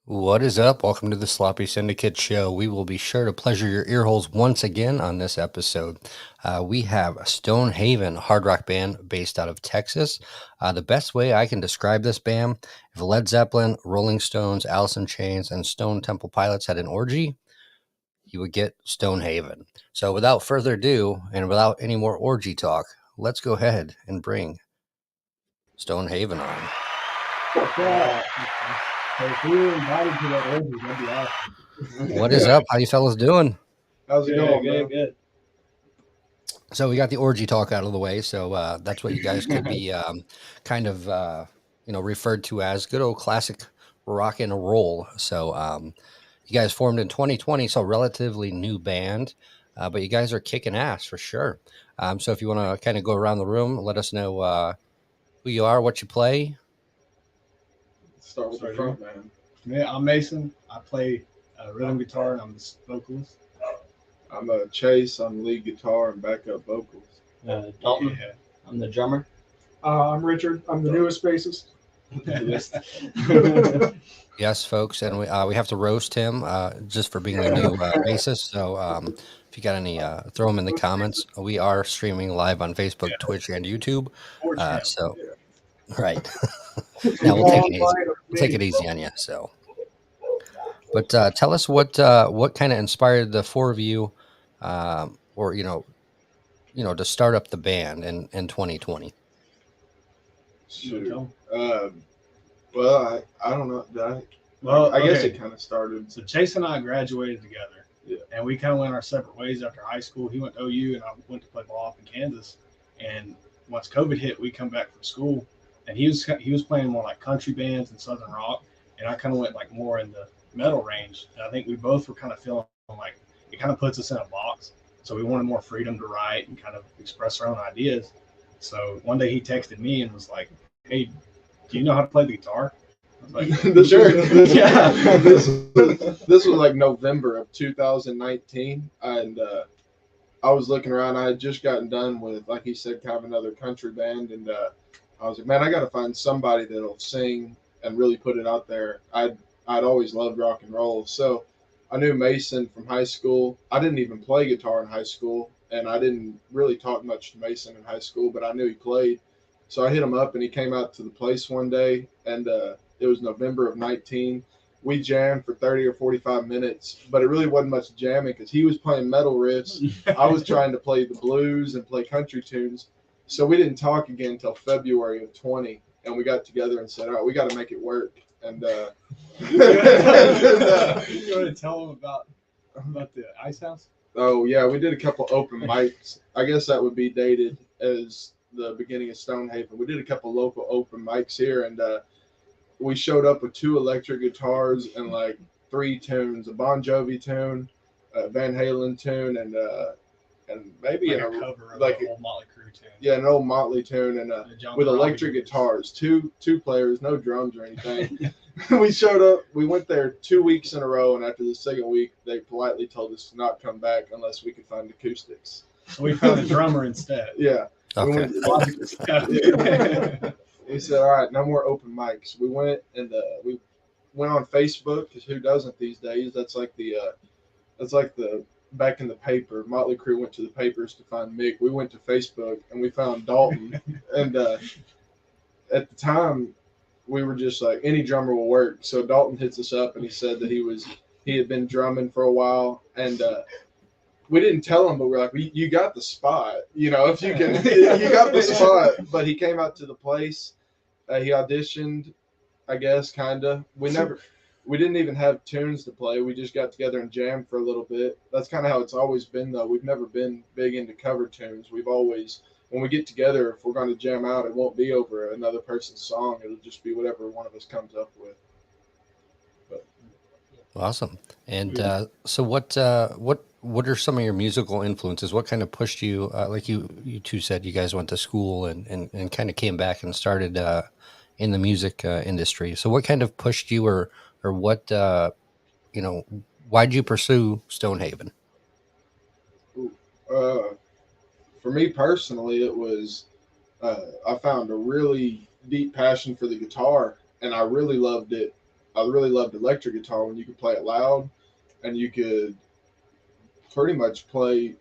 What is up? Welcome to the Sloppy Syndicate Show. We will be sure to pleasure your ear holes once again on this episode. We have a StoneHaven hard rock band based out of Texas. The best way I can describe this band, if Led Zeppelin, Rolling Stones, Alice in Chains, and Stone Temple Pilots had an orgy, you would get StoneHaven. So without further ado, and without any more orgy talk, let's go ahead and bring StoneHaven on. If we were invited to that orgy, that'd be awesome. What is up? How you fellas doing? How's it going? Good. So we got the orgy talk out of the way. So that's what you guys could be kind of, referred to as good old classic rock and roll. So you guys formed in 2020, so relatively new band, but you guys are kicking ass for sure. So if you want to kind of go around the room, let us know who you are, what you play. Start with the front man. Yeah, I'm Mason. I play rhythm guitar and I'm the vocalist. I'm Chase. I'm lead guitar and backup vocals. Dalton. Yeah. I'm the drummer. I'm Richard. I'm the newest bassist. Yes, folks, and we have to roast him just for being the new bassist. So if you got any, throw them in the comments. We are streaming live on Facebook, Twitch, and YouTube. Right. Now we'll take it easy. We'll take it easy on you. So, but tell us what kind of inspired the four of you, or to start up the band in 2020. Sure. Well, I don't know. I guess it kind of started. So Chase and I graduated together. Yeah. And we kind of went our separate ways after high school. He went to OU and I went to play ball up in Kansas. And once COVID hit, we come back from school. And he was playing more like country bands and southern rock, and I kind of went like more in the metal range. And I think we both were kind of feeling like it kind of puts us in a box. So we wanted more freedom to write and kind of express our own ideas. So one day he texted me and was like, "Hey, do you know how to play the guitar?" I was like, "Sure." Yeah. This was like November of 2019, and I was looking around. I had just gotten done with, like he said, kind of another country band, and I was like, man, I got to find somebody that'll sing and really put it out there. I'd always loved rock and roll. So I knew Mason from high school. I didn't even play guitar in high school, and I didn't really talk much to Mason in high school, but I knew he played. So I hit him up, and he came out to the place one day, and it was November of 19. We jammed for 30 or 45 minutes, but it really wasn't much jamming because he was playing metal riffs. I was trying to play the blues and play country tunes. So we didn't talk again until February of 20, and we got together and said, all right, we got to make it work. And you want to tell them about the Ice House? Oh, yeah, we did a couple open mics. I guess that would be dated as the beginning of StoneHaven. We did a couple local open mics here, and we showed up with 2 electric guitars and like 3 tunes, a Bon Jovi tune, a Van Halen tune, and maybe like a cover of like an old Motley Crue tune. Yeah, an old Motley tune, and with electric guitars, two players, no drums or anything. We showed up. We went there 2 weeks in a row, and after the second week, they politely told us to not come back unless we could find acoustics. So we found a drummer instead. Yeah. Okay. We said, all right, no more open mics. We went and we went on Facebook, because who doesn't these days? That's like the back in the paper. Motley Crue went to the papers to find Mick. We went to Facebook and we found Dalton. And at the time, we were just like, any drummer will work. So Dalton hits us up and he said that he had been drumming for a while, and we didn't tell him, but we're like, you got the spot, if you can, you got the spot. But he came out to the place. He auditioned, I guess, kind of. We didn't even have tunes to play. We just got together and jammed for a little bit. That's kind of how it's always been, though. We've never been big into cover tunes. We've always, when we get together, if we're going to jam out, it won't be over another person's song. It'll just be whatever one of us comes up with. But. Awesome. And so what are some of your musical influences? What kind of pushed you, like you two said, you guys went to school and kind of came back and started in the music industry. So what kind of pushed you, or what, why'd you pursue StoneHaven? For me personally, it was, I found a really deep passion for the guitar, and I really loved it. I really loved electric guitar when you could play it loud and you could pretty much play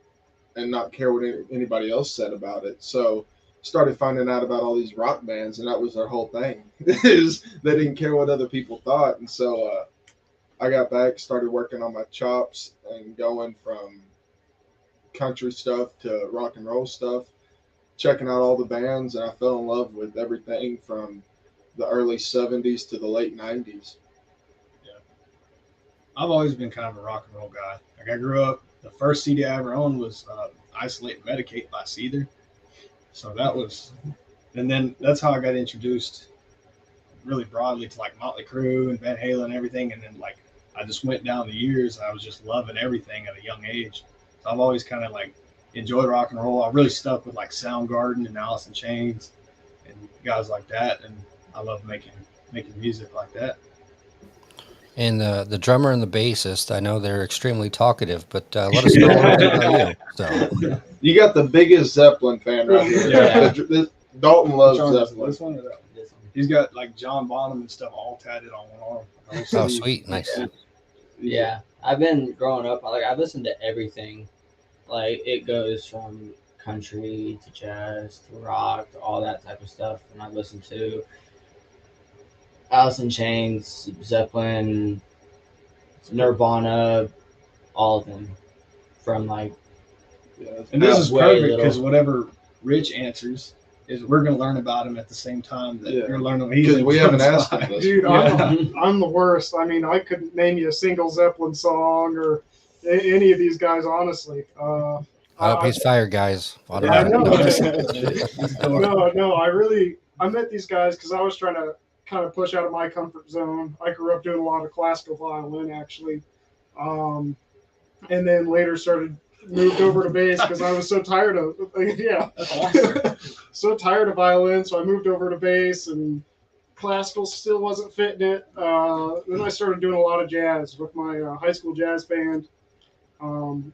and not care what anybody else said about it. So started finding out about all these rock bands, and that was their whole thing. Is they didn't care what other people thought. And so I got back, started working on my chops and going from country stuff to rock and roll stuff, checking out all the bands, and I fell in love with everything from the early 70s to the late 90s. I've always been kind of a rock and roll guy. Like I grew up, the first CD I ever owned was Isolate and Medicate by Seether. So that was, and then that's how I got introduced really broadly to like Motley Crue and Van Halen and everything. And then like I just went down the years. I was just loving everything at a young age. So I've always kind of like enjoyed rock and roll. I really stuck with like Soundgarden and Alice in Chains and guys like that. And I love making music like that. And the drummer and the bassist, I know they're extremely talkative, but let us know a little bit about you. So You got the biggest Zeppelin fan right here. Yeah. Dalton loves Which one is Zeppelin. this one or that one? He's got like John Bonham and stuff all tatted on one arm. oh, sweet, nice. Yeah, I've been growing up. Like I've listened to everything. Like it goes from country to jazz to rock to all that type of stuff. And I listen to Alice in Chains, Zeppelin, Nirvana, all of them. From like And this is way perfect little. because whatever Rich answers is we're going to learn about him at the same time that Yeah. you're learning. Because we haven't asked him this. Dude, Yeah. I'm the worst. I mean, I couldn't name you a single Zeppelin song or any of these guys, honestly. He's fired, guys. I know. No. I met these guys because I was trying to kind of push out of my comfort zone. I grew up doing a lot of classical violin, actually. And then later moved over to bass because I was so tired of so tired of violin, so I moved over to bass, and classical still wasn't fitting it. Then I started doing a lot of jazz with my high school jazz band.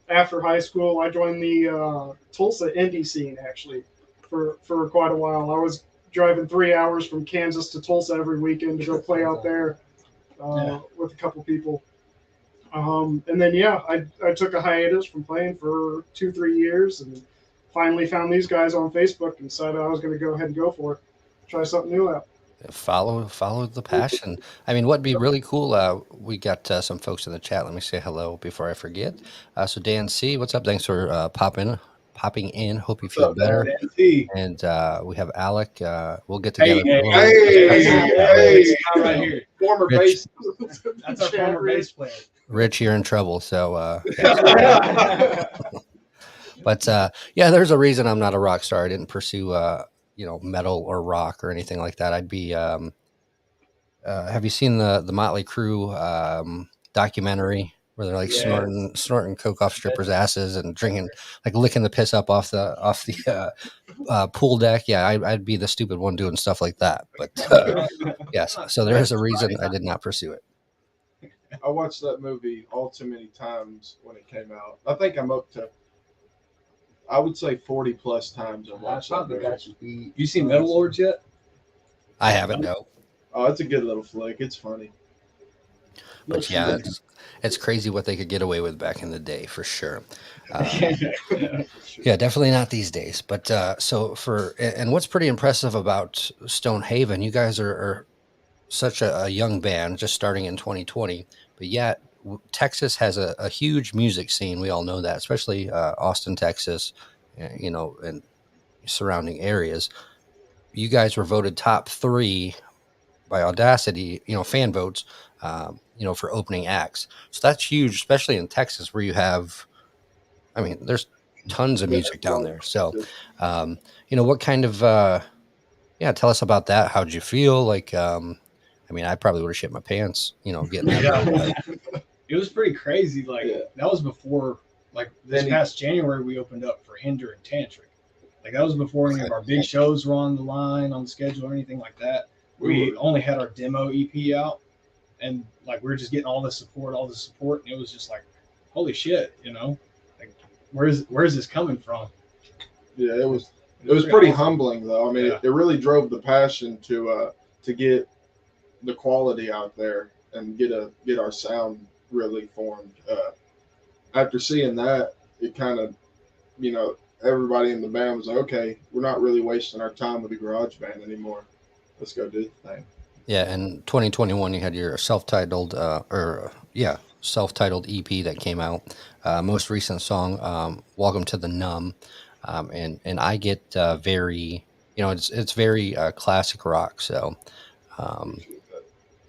After high school, I joined the Tulsa indie scene actually for quite a while. I was driving 3 hours from Kansas to Tulsa every weekend to go play out there with a couple people. And then, I took a hiatus from playing for 2-3 years and finally found these guys on Facebook and decided I was going to go ahead and go for it. Try something new out. Follow the passion. I mean, what'd be really cool? We got some folks in the chat. Let me say hello before I forget. So Dan C, what's up? Thanks for popping in. Hope you feel better. And we have Alec. We'll get together. Hey, right here. Former Rich. bass. That's our former bass player. Rich, you're in trouble. So, but there's a reason I'm not a rock star. I didn't pursue metal or rock or anything like that. I'd be. Have you seen the Motley Crue documentary where they're like snorting coke off strippers' asses and drinking, like licking the piss up off the pool deck? Yeah, I'd be the stupid one doing stuff like that. But yes, so there is a reason I did not pursue it. I watched that movie all too many times when it came out. I think I'm up to, I would say 40 plus times I've watched that movie. You seen Metal Lords yet? I haven't, no. Oh, it's a good little flick. It's funny. But yeah, it's crazy what they could get away with back in the day, for sure. Yeah, definitely not these days. But and what's pretty impressive about StoneHaven, you guys are such a young band, just starting in 2020, but yet Texas has a huge music scene. We all know that, especially Austin, Texas, and surrounding areas. You guys were voted top 3 by Audacity, fan votes, for opening acts. So that's huge, especially in Texas where you have, there's tons of music down there. So, what kind of, tell us about that. How'd you feel? Like, I probably would have shit my pants, getting that. It was pretty crazy. Like that was before, like this past January, we opened up for Hinder and Tantric. Like that was before any of our big shows were on the line, on the schedule, or anything like that. We only had our demo EP out, and like we were just getting all the support, and it was just like, holy shit, like where's this coming from? Yeah, it was pretty humbling though. It really drove the passion to get the quality out there. and get our sound really formed. After seeing that, it kind of, everybody in the band was like, okay, we're not really wasting our time with the garage band anymore. Let's go do the thing. Yeah, in 2021, you had your self-titled, self-titled EP that came out. Most recent song, "Welcome to the Numb," and I get very, it's very classic rock. So, um,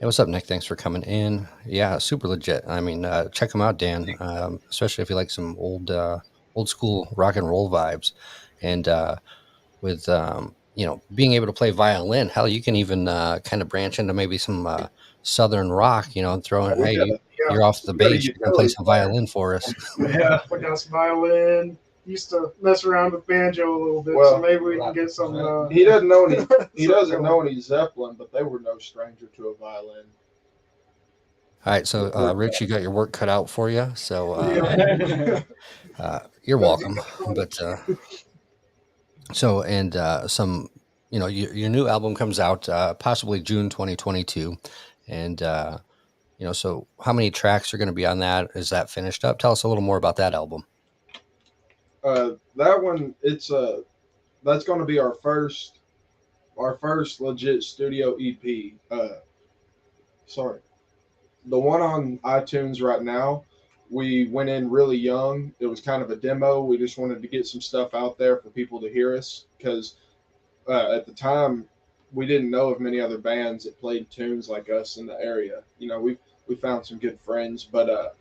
hey, what's up, Nick? Thanks for coming in. Yeah, super legit. I mean, check them out, Dan. Especially if you like some old school rock and roll vibes, and with being able to play violin. Hell, you can even kind of branch into maybe some southern rock, and throw in, hey, you're off the bass, you're gonna play some violin for us. Yeah, I got some violin. Used to mess around with banjo a little bit, so maybe we can get some. He doesn't know any Zeppelin, but they were no stranger to a violin. All right, so Rich, you got your work cut out for you. So you're welcome. But some, your new album comes out possibly June 2022, and so how many tracks are going to be on that? Is that finished up? Tell us a little more about that album. That one, that's going to be our first legit studio EP. Sorry, the one on iTunes right now, we went in really young. It was kind of a demo. We just wanted to get some stuff out there for people to hear us, because at the time we didn't know of many other bands that played tunes like us in the area. We found some good friends, but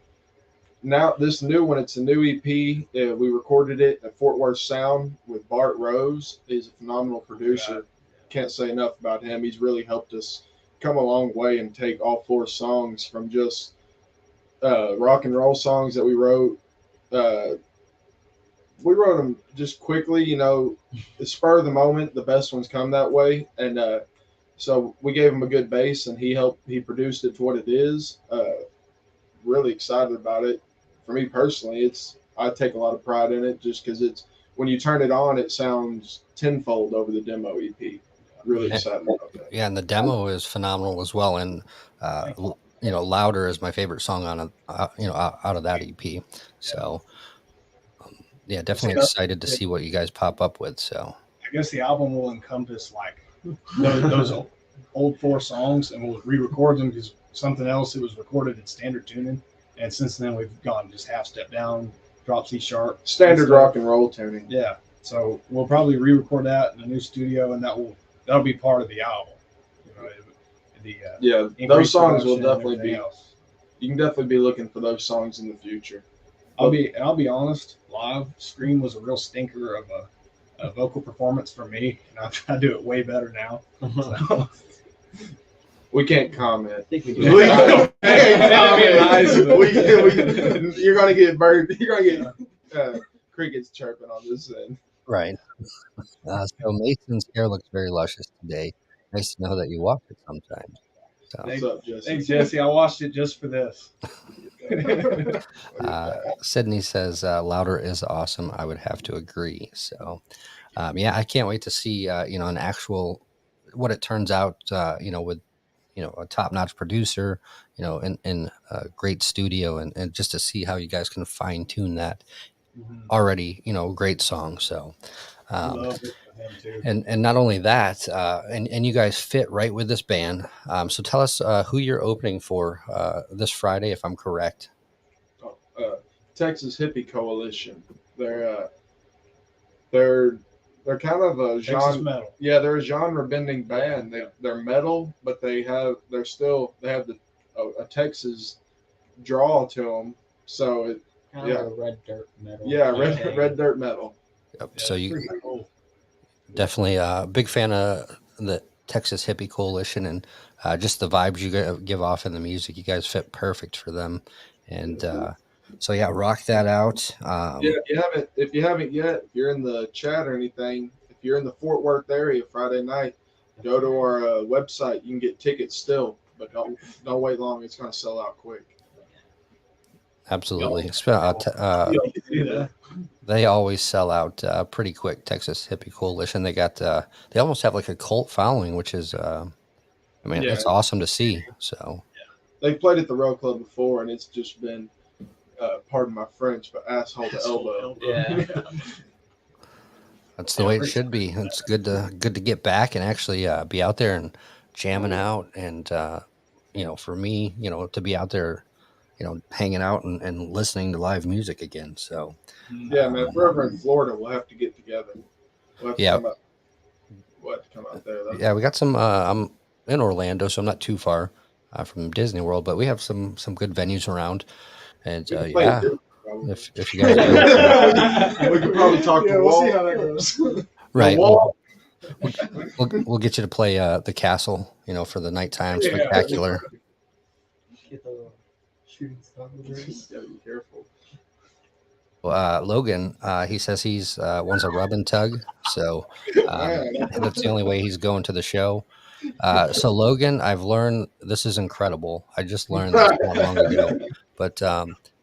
now this new one, it's a new EP. We recorded it at Fort Worth Sound with Bart Rose. He's a phenomenal producer. Can't say enough about him. He's really helped us come a long way and take all 4 songs from just rock and roll songs that we wrote. We wrote them just quickly, the spur of the moment. The best ones come that way, and so we gave him a good bass, and he produced it to what it is. Really excited about it. For me personally, I take a lot of pride in it, just because when you turn it on, it sounds tenfold over the demo EP. Really excited about that. Yeah, and the demo is phenomenal as well. And "Louder" is my favorite song on out of that EP. So definitely excited to see what you guys pop up with. So I guess the album will encompass like those old 4 songs, and we'll re-record them, because something else, it was recorded in standard tuning, and since then we've gone just half step down, drop C sharp, standard rock and roll tuning. Yeah, so we'll probably re-record that in a new studio, and that'll be part of the album. Those songs will definitely be. You can definitely be looking for those songs in the future. I'll be honest. Live Scream was a real stinker of a vocal performance for me, and I do it way better now. So. We can't comment. I think we do. You're gonna get bird. You're gonna get crickets chirping on this end. right. So Mason's hair looks very luscious today. Nice to know that you walk it sometimes. So, What's up, Jesse? Thanks, Jesse. I watched it just for this. Sydney says "Louder" is awesome. I would have to agree. So, I can't wait to see an actual what it turns out. With a top-notch producer, in a great studio, and just to see how you guys can fine-tune that already, great song. So, and not only that, and you guys fit right with this band. So tell us who you're opening for this Friday, if I'm correct. Texas Hippie Coalition. They're kind of a genre. Metal. Yeah, they're a genre bending band. They're metal, but they have a Texas draw to them. So it kind of a red dirt metal. Yeah, red dirt metal. Yep. So you definitely a big fan of the Texas Hippie Coalition, and just the vibes you give off in the music. You guys fit perfect for them, and rock that out. If you haven't yet, if you're in the chat or anything, if you're in the Fort Worth area Friday night, go to our website. You can get tickets still, but don't wait long. It's going to sell out quick. Absolutely. They always sell out pretty quick. Texas Hippie Coalition. They almost have like a cult following, which is, it's awesome to see. So they played at the Row Club before, and it's just been, pardon my French, but asshole to elbow. Yeah. That's the way it should be. It's good to get back and actually be out there and jamming out, and for me, to be out there, hanging out and listening to live music again. So Yeah, man. If we're ever in Florida, we'll have to get together. We'll have to Yeah. come out. We'll have to come out there, though. yeah, we got some. I'm in Orlando, so I'm not too far from Disney World, but we have some good venues around, and We can play yeah, at Disney, probably. if you guys We could probably talk Yeah, to we'll Walt. see how that goes. right, Walt. we'll get you to play the castle, for the nighttime Yeah. spectacular. Get the shooting star reverse. Gotta be careful. Logan, he says he's wants a rub and tug, so that's the only way he's going to the show. So Logan, I've learned this is incredible. I just learned this not long ago, but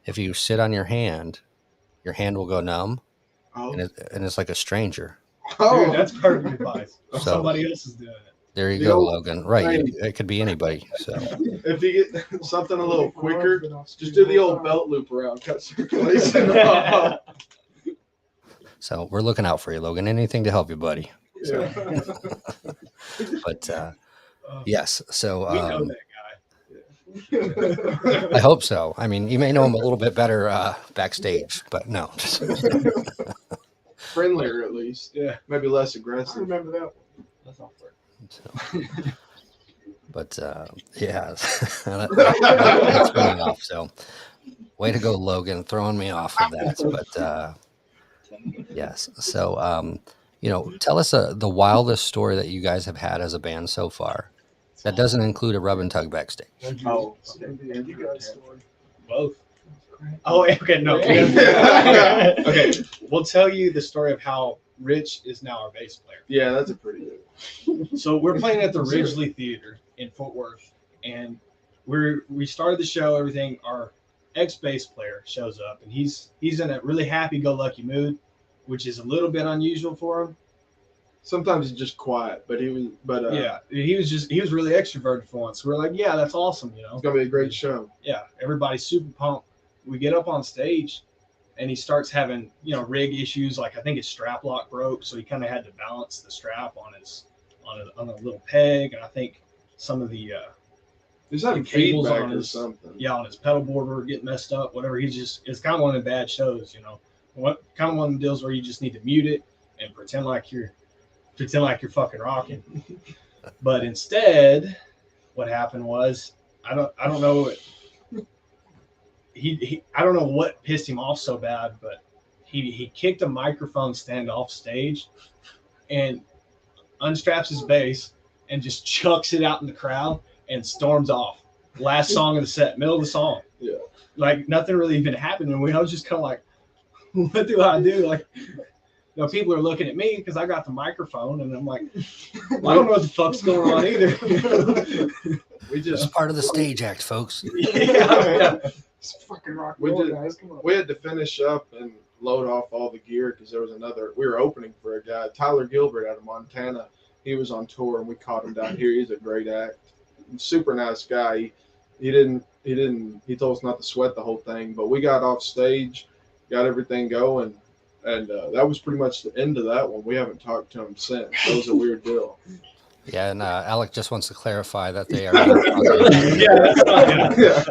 if you sit on your hand will go numb, Oh, and it's like a stranger. Dude, that's perfect advice. So- Somebody else is doing it. There you The go, old Logan. Right, thing. it could be anybody. So if you get something a little quicker, just do the old belt loop around, cut circulation. so we're looking out for you, Logan. Anything to help you, buddy. Yeah. But yes, so We know that guy. I hope so. I mean, you may know him a little bit better backstage, but no. Friendlier, at least. Yeah. Maybe less I aggressive. remember that one. That's all for it. So, but yeah, that's putting me off. So, way to go, Logan, throwing me off of that. But yes, so tell us the wildest story that you guys have had as a band so far. That doesn't include a rub and tug backstage. Oh, You guys story. Both. Oh, okay, no. Okay, we'll tell you the story of how Rich is now our bass player. yeah, that's a pretty good. So we're playing at the Ridgely Theater in Fort Worth, and we started the show. Everything. Our ex bass player shows up, and he's in a really happy-go-lucky mood, which is a little bit unusual for him. Sometimes he's just quiet, but he was. But Yeah, he was really extroverted for once. We're like, yeah, that's awesome, it's gonna be a great show. Yeah, everybody's super pumped. We get up on stage, and he starts having rig issues. Like I think his strap lock broke, so he kind of had to balance the strap on a little peg, and I think some of the He's having The cables feedback on or his- something. on his pedal board were getting messed up. Whatever. It's kind of one of the bad shows. What kind of one of the deals where you just need to mute it and pretend like you're fucking rocking. But instead, what happened was I don't know. I don't know what pissed him off so bad, but he kicked a microphone stand off stage and unstraps his bass and just chucks it out in the crowd and storms off. Last song of the set, middle of the song. Yeah. Like nothing really even happened, and I was just kind of like, what do I do? Like, people are looking at me because I got the microphone, and I'm like, well, I don't know what the fuck's going on either. We It's just part of the stage act, folks. yeah. It's fucking rock We and roll, did- guys. Come on. we had to finish up and load off all the gear because there was we were opening for a guy, Tyler Gilbert out of Montana. He was on tour and we caught him down here. He's a great act, super nice guy. He told us not to sweat the whole thing, but we got off stage, got everything going, and that was pretty much the end of that one. We haven't talked to him since. That was a weird deal. Yeah, and Alec just wants to clarify that they are. Yeah, that's fine. Yeah,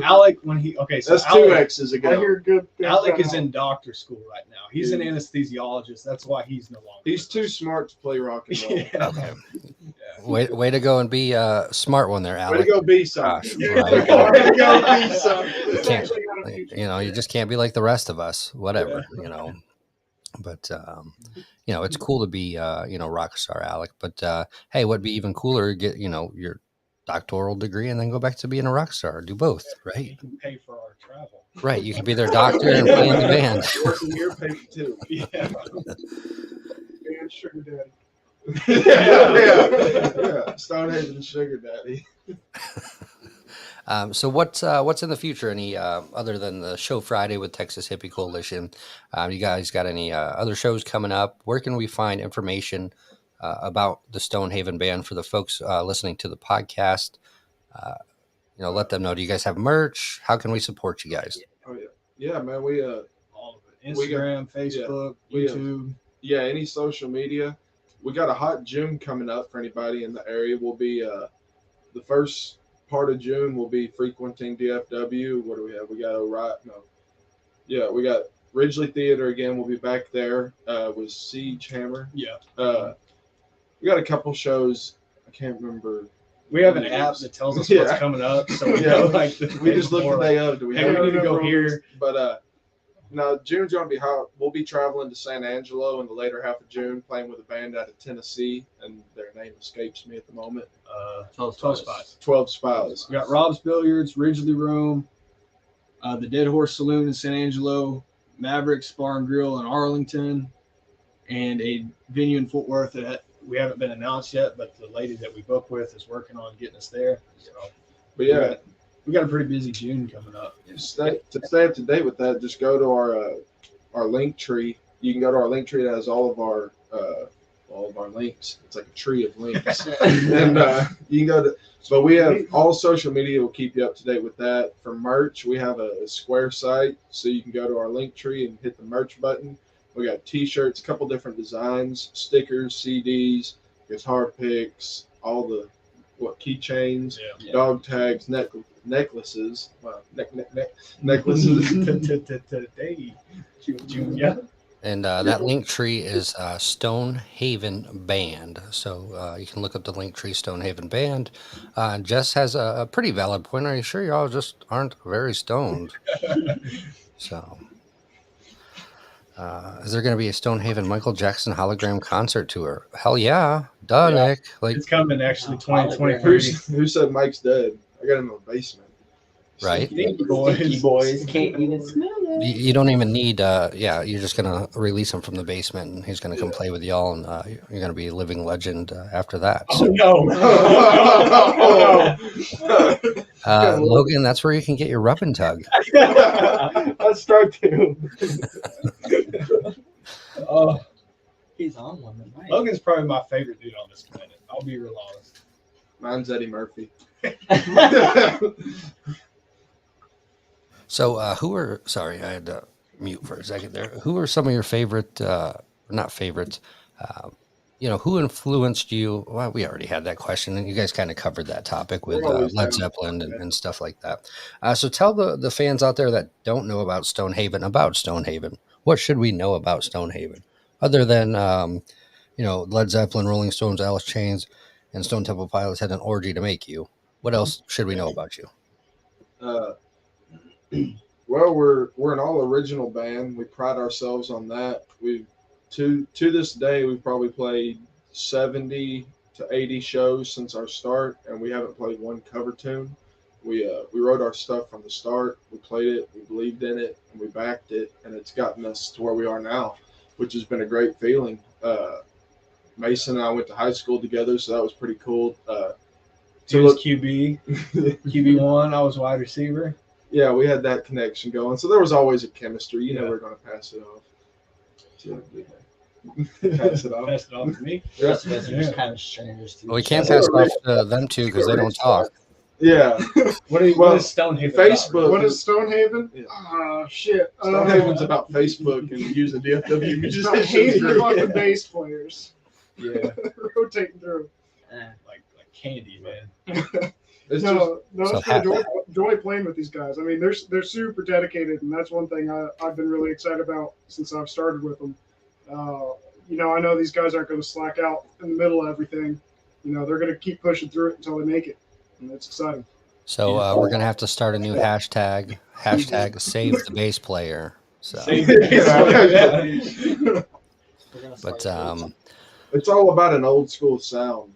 Alec, when so that's Alec, two X's I ago. hear good things Alec about is in doctor school right now. He's an anesthesiologist. That's why he's no longer. He's too smart to play rock and roll. Yeah. Okay. Way to go and be a smart one there, Way Alec. to go, be Gosh, something. right. Way to go, be something. It's Can't- actually got a future. You just can't be like the rest of us, whatever, but it's cool to be rock star, Alec, but hey, what'd be even cooler, get your doctoral degree and then go back to being a rock star. Do both, He right? can pay for our travel. Right, you can be their doctor and play in the band. Working your paper too. Yeah. And sugar daddy. yeah. StoneHaven Sugar Daddy. So what's in the future? Any other than the show Friday with Texas Hippie Coalition? You guys got any other shows coming up? Where can we find information about the StoneHaven band for the folks listening to the podcast? let them know. Do you guys have merch? How can we support you guys? Oh yeah, man. We All of it. We got- Instagram, Facebook, we YouTube. any social media. We got a hot June coming up for anybody in the area. We'll be the first part of June. We'll be frequenting DFW. What do we have? We got Orion. No, yeah, we got Ridgely Theater again. We'll be back there with Siege Hammer. Yeah. We got a couple shows. I can't remember. We have an app that tells us Yeah. what's coming up. So we Yeah. know, like, We just looked the day of. Do we Hey, have we need to it? go here. But no, June's gonna be hot. We'll be traveling to San Angelo in the later half of June, playing with a band out of Tennessee, and their name escapes me at the moment. 12 spots. 12 Spies. We got Rob's Billiards, Ridgely Room, the Dead Horse Saloon in San Angelo, Mavericks Bar and Grill in Arlington, and a venue in Fort Worth that we haven't been announced yet, but the lady that we booked with is working on getting us there. So, But yeah, we got a pretty busy June coming up. to stay up to date with that, just go to our link tree. You can go to our link tree that has all of our links. It's like a tree of links, and you can go to. But we have all social media. Will keep you up to date with that. For merch, we have a Square site, so you can go to our link tree and hit the merch button. We got T-shirts, a couple different designs, stickers, CDs, guitar picks, all the keychains, Yeah. dog tags, necklaces. Wow, necklaces. Today, June, yeah. And that link tree is StoneHaven Band. So you can look up the link tree StoneHaven Band. Jess has a pretty valid point. Are you sure y'all just aren't very stoned? So is there going to be a StoneHaven Michael Jackson hologram concert tour? Hell yeah. Duh, Yeah. Nick. Like, It's coming actually 2023. Who said Mike's dead? I got him in the basement. right? Stinky Stinky boys can't even smell it. You don't even need, you're just going to release him from the basement and he's going to come play with y'all and you're going to be a living legend after that. Oh, So, no. Logan, that's where you can get your rub and tug. Let's start to. Oh, He's on one tonight. Logan's probably my favorite dude on this planet. I'll be real honest. Mine's Eddie Murphy. So, sorry, I had to mute for a second there. Who are some of your favorite, not favorites, who influenced you? Well, we already had that question, and you guys kind of covered that topic with We're always Led down. Zeppelin and stuff like that. So tell the fans out there that don't know about StoneHaven. What should we know about StoneHaven? Other than, Led Zeppelin, Rolling Stones, Alice Chains, and Stone Temple Pilots had an orgy to make you. What else should we know about you? Well, we're an all original band. We pride ourselves on that. We to this day we've probably played 70 to 80 shows since our start, and we haven't played one cover tune. We wrote our stuff from the start. We played it. We believed in it, and we backed it, and it's gotten us to where we are now, which has been a great feeling. Mason and I went to high school together, so that was pretty cool. He was QB, QB1. I was wide receiver. Yeah, we had that connection going. So there was always a chemistry. You know, Yeah. we're going to pass it off. So, pass it off. Pass it off to me. The rest of us are Yeah. just kind of strangers to We each can't other. pass it off to them two because they don't talk. Yeah. What is Stonehaven? Facebook. What is Stonehaven? Yeah. Shit. Stonehaven's about Facebook and using DFW It's musicians. about hating group. fucking bass players Yeah, rotating through. like candy, man. It's No, So it's been joy playing with these guys. I mean, they're super dedicated, and that's one thing I've been really excited about since I've started with them. I know these guys aren't going to slack out in the middle of everything. They're going to keep pushing through it until they make it, and it's exciting. So we're gonna have to start a new hashtag. Hashtag save the bass player. So, We're gonna but start it's all about an old school sound.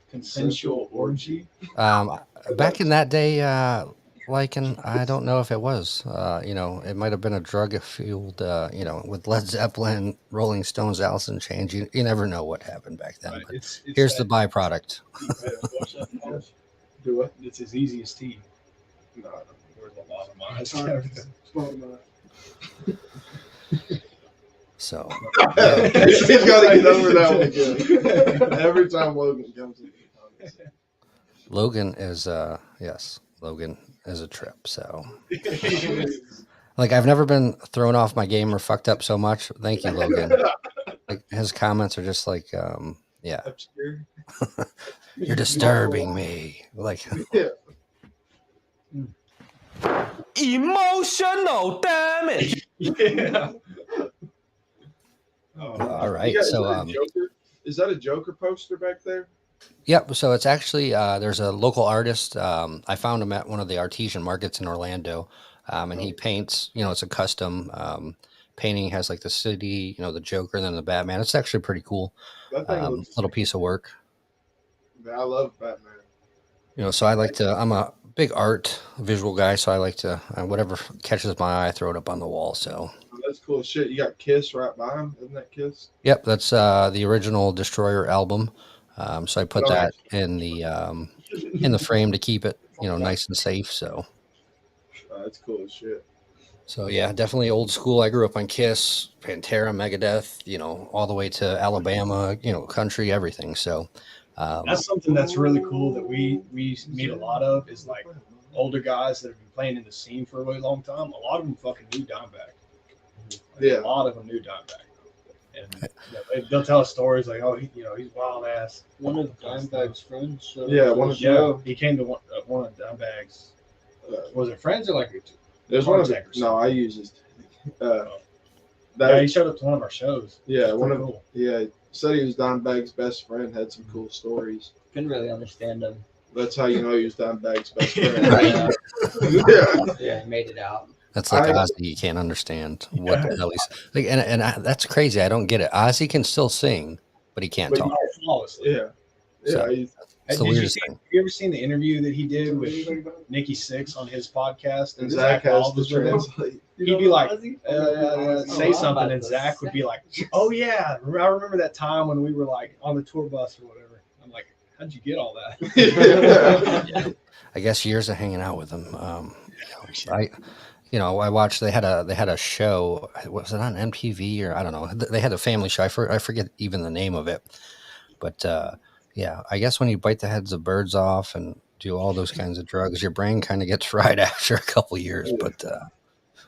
Consensual orgy. back in that day, I don't know if it was. It might have been a drug fueled. With Led Zeppelin, Rolling Stones, Alice in Chains. You never know what happened back then. Right. But It's here's the byproduct. Do what? It's as easy as tea. No, There's a lot of mines. Small amount. So he's got to get over that one again. Every time Logan comes in. Logan is yes, Logan is a trip. So like I've never been thrown off my game or fucked up so much. Thank you, Logan. Like his comments are just like, yeah, Obscure. you're disturbing me. Like, Yeah. Emotional damage. Yeah. Oh, all right. You got- So, is that a Joker poster back there? yep. So it's actually there's a local artist. I found him at one of the artesian markets in Orlando, and he paints. You know, it's a custom painting. Has like the city, you know, the Joker, and then the Batman. It's actually pretty cool. That thing looks. Little piece of work. I love Batman. You know, so I like to. I'm a big art visual guy, so I like to whatever catches my eye, I throw it up on the wall. So. Oh, that's cool as shit. You got Kiss right by him, isn't that Kiss? Yep, that's the original Destroyer album. So I put Oh, that in the frame to keep it, you know, nice and safe. So That's cool as shit. so yeah, definitely old school. I grew up on Kiss, Pantera, Megadeth, you know, all the way to Alabama, you know, country, everything. So that's something that's really cool that we meet a lot of is like older guys that have been playing in the scene for a really long time. A lot of them fucking knew Dimebag. Yeah. A lot of them knew Dimebag. And they'll tell us stories like, oh, he's wild ass. One of Dimebag's friends. showed Yeah, up to one the of- show. He came to one of Dimebag's. Was it friends or like? There's one of Contact or no, I use his. Yeah, That he showed up to one of our shows. yeah, one of Cool. yeah. Said he was Dimebag's best friend. Had some cool stories. Couldn't really understand him. That's how you know he was Dimebag's best friend. Yeah, Yeah. yeah, he made it out. that's like I- Ozzy. You can't understand what the hell he's like, and that's crazy. I don't get it. Ozzy can still sing, but he can't But talk. Flawlessly. Yeah. So- he's- It's the Did you weirdest see- thing. Have you ever seen the interview that he did with Nikki Sixx on his podcast? and this Zach guy has Paul to was with him? translate. He'd be like, say I'm something, about and to Zach would say. be like, "Oh yeah, I remember that time when we were like on the tour bus or whatever." I'm like, "How'd you get all that?" I guess years of hanging out with him. I watched. They had a show. Was it on MTV or I don't know? They had a family show. I forget even the name of it. But yeah, I guess when you bite the heads of birds off and do all those kinds of drugs, your brain kind of gets fried after a couple years. But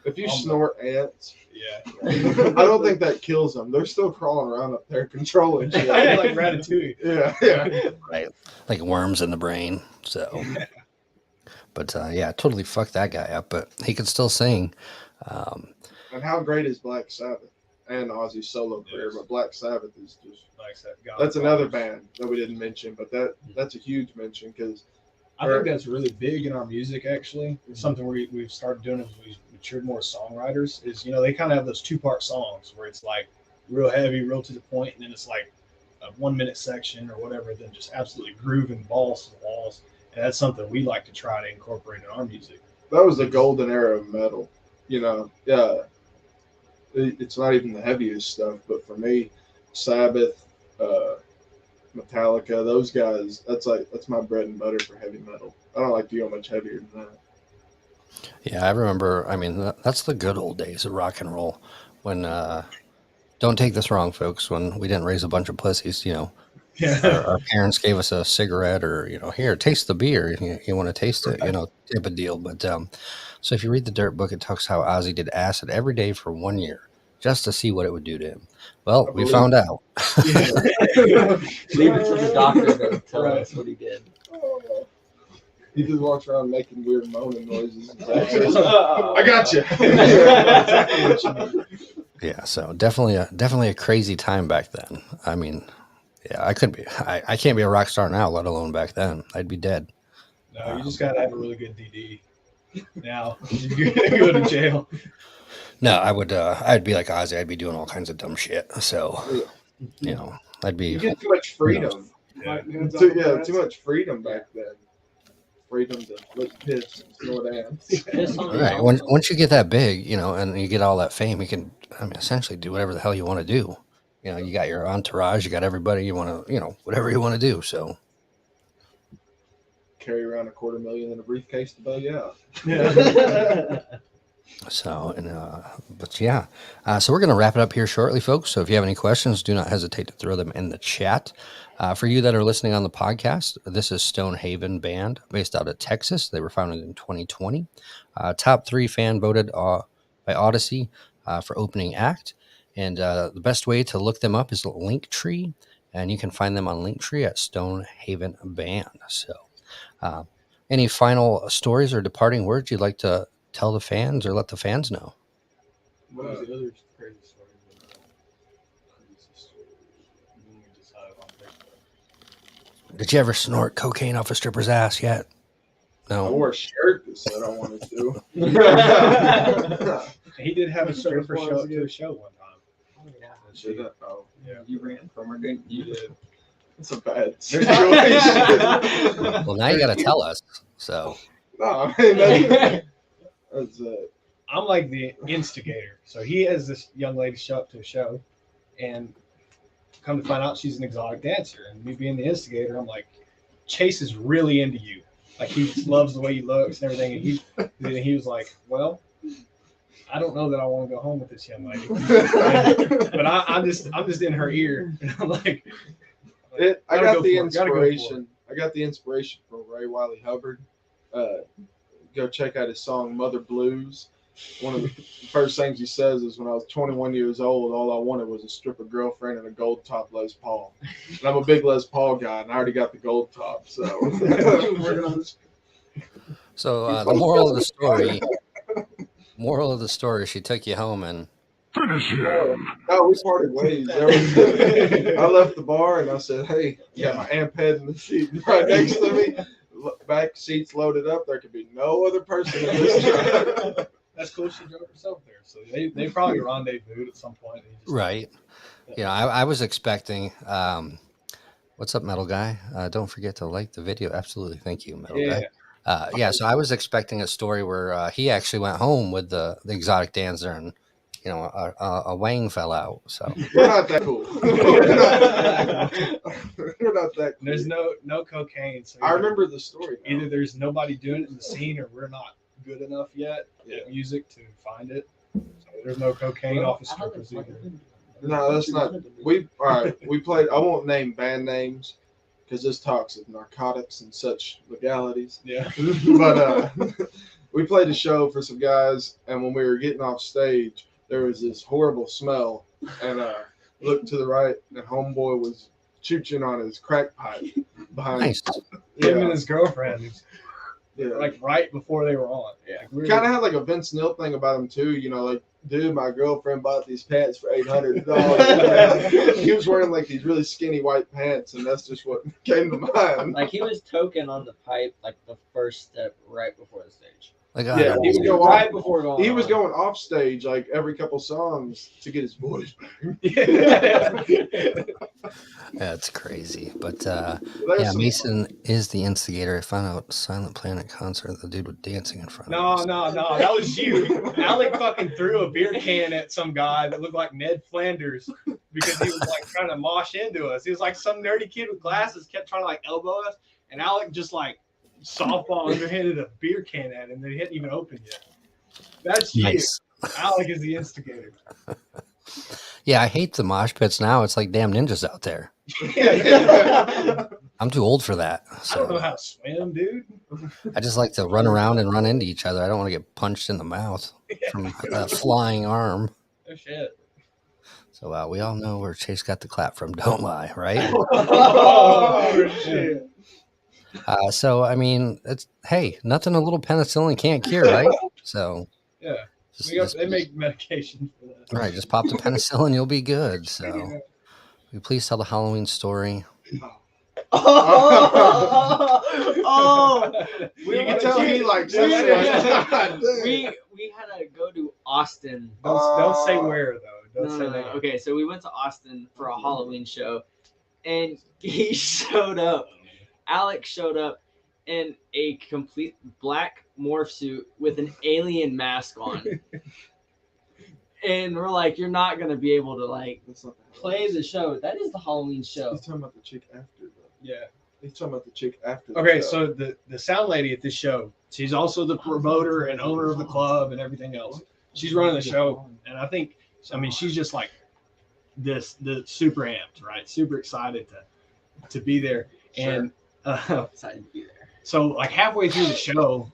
If you snort ants, Yeah, I don't think that kills them. They're still crawling around up there controlling shit. like Ratatouille. Yeah. right, like worms in the brain. So, but yeah, totally fucked that guy up. But he could still sing. And how great is Black Sabbath and Ozzy's solo career? But Black Sabbath is just Like that God that's another Fathers. band that we didn't mention, but that's a huge mention because I think that's really big in our music. Actually, it's something we've started doing as we've matured more as songwriters. Is they kind of have those 2-part songs where it's like real heavy, real to the point, and then it's like a 1-minute section or whatever. Then just absolutely grooving balls to the walls, and that's something we like to try to incorporate in our music. that was the golden era of metal. Yeah, it's not even the heaviest stuff, but for me, Sabbath, Metallica, those guys, that's my bread and butter for heavy metal. I don't like to go much heavier than that. Yeah, I remember. I mean, that's the good old days of rock and roll. When don't take this wrong, folks. When we didn't raise a bunch of pussies, Yeah, our parents gave us a cigarette or here, taste the beer. You want to taste it, type of deal. But so if you read the Dirt Book, it talks how Ozzy did acid every day for 1 year just to see what it would do to him. Well, we found out. Leave it to the doctor to tell us what he did. He just walks around making weird moaning noises. I got you. Yeah, so definitely a crazy time back then. I mean, yeah, I can't be a rock star now, let alone back then. I'd be dead. no, you just gotta have a really good DD. Now you're gonna go to jail. No, I'd be like Ozzy. I'd be doing all kinds of dumb shit. So, I'd be. You get too much freedom. Too much freedom back then. Freedom to lick piss and snort ants. Piss on the Right. mountain. Once you get that big, and you get all that fame, you can, essentially do whatever the hell you want to do. You got your entourage, you got everybody you want to, whatever you want to do. So, Carry around $250,000 in a briefcase to bail you out. but yeah. So we're going to wrap it up here shortly, folks. So if you have any questions, do not hesitate to throw them in the chat. For you that are listening on the podcast, this is StoneHaven Band based out of Texas. They were founded in 2020. Top 3 fan voted by Odyssey for opening act. And the best way to look them up is Linktree. And you can find them on Linktree at StoneHaven Band. So any final stories or departing words you'd like to tell the fans or let the fans know? What was the other crazy story? Did you ever snort cocaine off a stripper's ass yet? I No. wore a shirt that said I wanted to. He did have a stripper show up to a show one time. Oh, yeah. Did that? Oh, Yeah. You ran from her, didn't you? You did. it's a bad There's situation. Well, now you got to tell us. So No, I mean, that's I'm like the instigator. So he has this young lady show up to a show, and come to find out she's an exotic dancer. And me being the instigator, I'm like, Chase is really into you. Like he just loves the way you look and everything. And he was like, well, I don't know that I want to go home with this young lady, but I'm just in her ear. And I'm like, I gotta got go the for it, gotta go for it. inspiration. I got the inspiration from Ray Wiley Hubbard. Go check out his song "Mother Blues." One of the first things he says is, "When I was 21 years old, all I wanted was a stripper girlfriend and a gold top Les Paul." And I'm a big Les Paul guy, and I already got the gold top. So, So the moral of the story. Moral of the story: she took you home and no, we parted ways. I left the bar and I said, "Hey, got my amp head in the seat right next to me. Back seats loaded up. There could be no other person in this truck." That's cool. She drove herself there, so they probably rendezvoused at some point. And he just, right. Yeah, I was expecting. What's up, metal guy? Don't forget to like the video. Absolutely, thank you, metal Yeah. guy. Yeah, so I was expecting a story where he actually went home with the exotic dancer, and a wang fell out. So We're not that cool. We're not that cool. There's no cocaine. So I remember the story. now. either there's nobody doing it in the scene, or we're not good enough yet at music to find it. So there's no cocaine off the strippers either. No, that's not. We played. I won't name band names because this talks of narcotics and such legalities. Yeah. But we played a show for some guys, and when we were getting off stage, there was this horrible smell, and looked to the right, and homeboy was chooching on his crack pipe behind. nice. Him and Yeah, his girlfriend, yeah. like right before they were on. Yeah. Like, Kind of had like a Vince Neil thing about him too. Like, dude, my girlfriend bought these pants for $800. He was wearing like these really skinny white pants, and that's just what came to mind. Like he was token on the pipe, like the first step right before the stage. Like, Yeah, oh, he would go Right off. before going. He was on. going off stage like every couple songs to get his voice back. Yeah. that's crazy. But There's yeah, some- Mason is the instigator. I found out Silent Planet concert. The dude was dancing in front of us. No, that was you. Alec fucking threw a beer can at some guy that looked like Ned Flanders because he was like trying to mosh into us. He was like some nerdy kid with glasses, kept trying to like elbow us, and Alec just like softball underhanded a beer can at him that he hadn't even opened yet. That's Nice. you. Alec is the instigator. Yeah, I hate the mosh pits now. It's like damn ninjas out there. I'm too old for that. I don't know So how to swim, dude. I just like to run around and run into each other. I don't want to get punched in the mouth from a flying arm. Oh shit. So we all know where Chase got the clap from. Don't lie, right? Oh shit. So I mean, it's hey, nothing a little penicillin can't cure, right? So Yeah. just, They make medication for that. right, just pop the penicillin, you'll be good. So will you please tell the Halloween story? Oh, You can tell he likes this one. we had to go to Austin. Don't say where though. Don't say No. that. Okay, so we went to Austin for a Halloween show, and he showed up. Alex showed up in a complete black morph suit with an alien mask on. And we're like, you're not gonna be able to like That's not the play the show. That is the Halloween show. He's talking about the chick after though. Yeah. He's talking about the chick after. The Okay, show. so the sound lady at this show, she's also the promoter and owner of the club and everything else. She's running the show, and I mean, she's just like the super amped, right? Super excited to to be there. And Excited to be there. so like halfway through the show,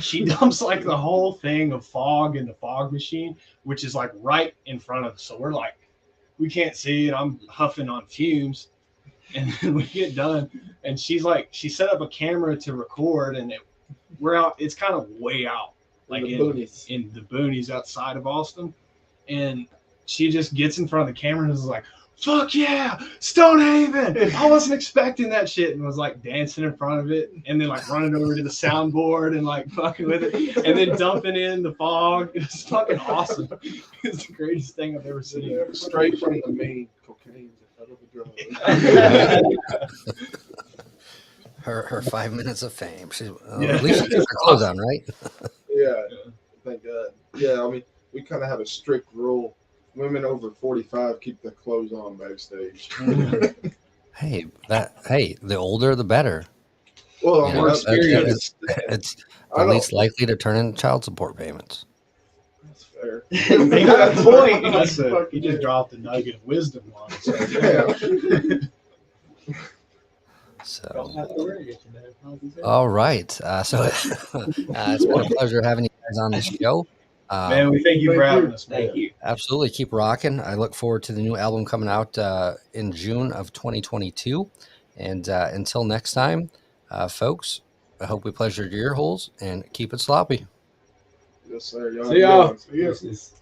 she dumps like the whole thing of fog in the fog machine, which is like right in front of us. So we're like, we can't see, and I'm huffing on fumes. And then we get done, and she's like, she set up a camera to record, and we're out. It's kind of way out, like in the boonies outside of Austin. And she just gets in front of the camera and is like, "Fuck yeah, StoneHaven!" I wasn't expecting that shit, and was like dancing in front of it, and then like running over to the soundboard and like fucking with it, and then dumping in the fog. It's fucking awesome. It's the greatest thing I've ever seen. Straight from the main cocaine. Her 5 minutes of fame. She's, Yeah. At least she keeps her clothes on, right? Yeah, thank God. Yeah, I mean, we kind of have a strict rule. Women over 45 keep their clothes on backstage. Hey, the older the better. Well, You I know, mean, experience. It's I the don't- least likely to turn in child support payments. That's fair. Make that point. That's it. He just dropped a nugget of wisdom on us. Yeah. So, Don't have to worry. all right. So it's been a pleasure having you guys on the show. Man, we thank you for having us. Man. Thank you. Absolutely. Keep rocking. I look forward to the new album coming out in June of 2022. And until next time, folks, I hope we pleasured your ear holes and keep it sloppy. Yes, sir. Y'all See y'all. have a good one. Yeah. This is